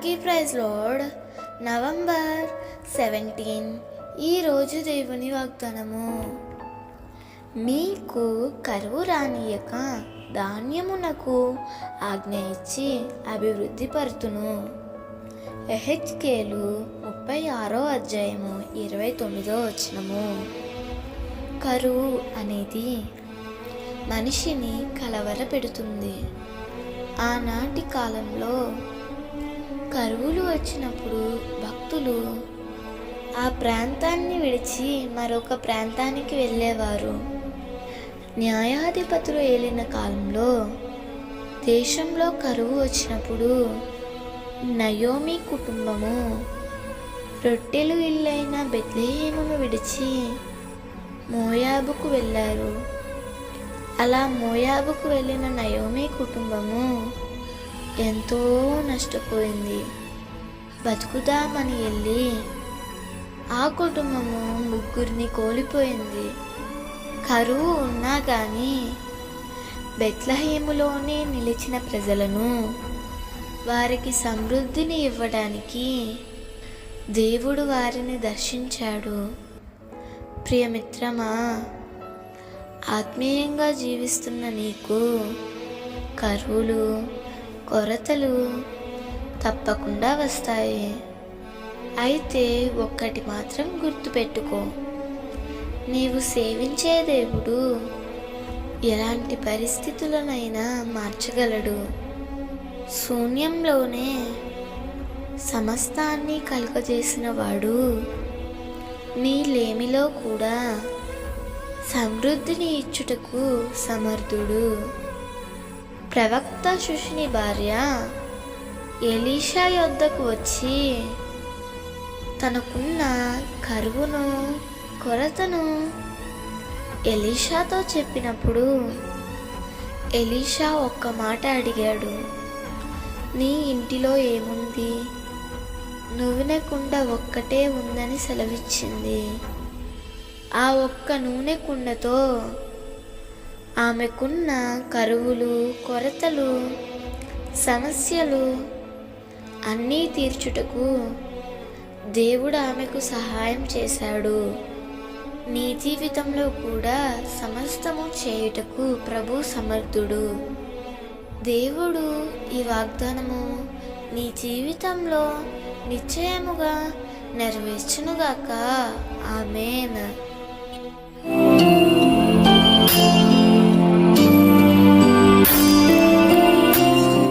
అందరికీ praise lord. November 17 ఈరోజు దేవుని వాగ్దానము. మీకు కరువు రానియక ధాన్యమునకు ఆజ్ఞ ఇచ్చి అభివృద్ధి పరుతును. ఎహెచ్కేలు 36వ అధ్యాయము 29వ వచనము. కరువు అనేది మనిషిని కలవరపెడుతుంది. ఆనాటి కాలంలో కరువులు వచ్చినప్పుడు భక్తులు ఆ ప్రాంతాన్ని విడిచి మరొక ప్రాంతానికి వెళ్ళేవారు. న్యాయాధిపతులు ఏలిన కాలంలో దేశంలో కరువు వచ్చినప్పుడు నయోమి కుటుంబము రొట్టెలు ఇల్లైన బెత్లెహేమును విడిచి మోయాబుకు వెళ్ళారు. అలా మోయాబుకు వెళ్ళిన నయోమి కుటుంబము ఎంతో నష్టపోయింది. బతుకుదామని వెళ్ళి ఆ కుటుంబము ముగ్గురిని కోల్పోయింది. కరువు ఉన్నా కానీ బెత్లెహేములోనే నిలిచిన ప్రజలను వారికి సమృద్ధిని ఇవ్వడానికి దేవుడు వారిని దర్శించాడు. ప్రియమిత్రమా, ఆత్మీయంగా జీవిస్తున్న నీకు కరువులు, కొరతలు తప్పకుండా వస్తాయి. అయితే ఒక్కటి మాత్రం గుర్తుపెట్టుకో, నీవు సేవించే దేవుడు ఎలాంటి పరిస్థితులనైనా మార్చగలడు. శూన్యంలోనే సమస్తాన్ని కలుగజేసిన వాడు నీ లేమిలో కూడా సమృద్ధిని ఇచ్చుటకు సమర్థుడు. ప్రవక్త శుషుని భార్య ఎలీషా యొద్దకు వచ్చి తనకున్న కరువును, కొరతను ఎలీషాతో చెప్పినప్పుడు ఎలీషా ఒక్క మాట అడిగాడు. నీ ఇంటిలో ఏముంది? నూనె కుండ ఒక్కటే ఉందని సెలవిచ్చింది. ఆ ఒక్క నూనె కుండతో ఆమెకున్న కరువులు, కొరతలు, సమస్యలు అన్నీ తీర్చుటకు దేవుడు ఆమెకు సహాయం చేశాడు. నీ జీవితంలో కూడా సమస్తము చేయుటకు ప్రభు సమర్థుడు. దేవుడు ఈ వాగ్దానము నీ జీవితంలో నిశ్చయముగా నెరవేర్చునుగాక. ఆమేన్.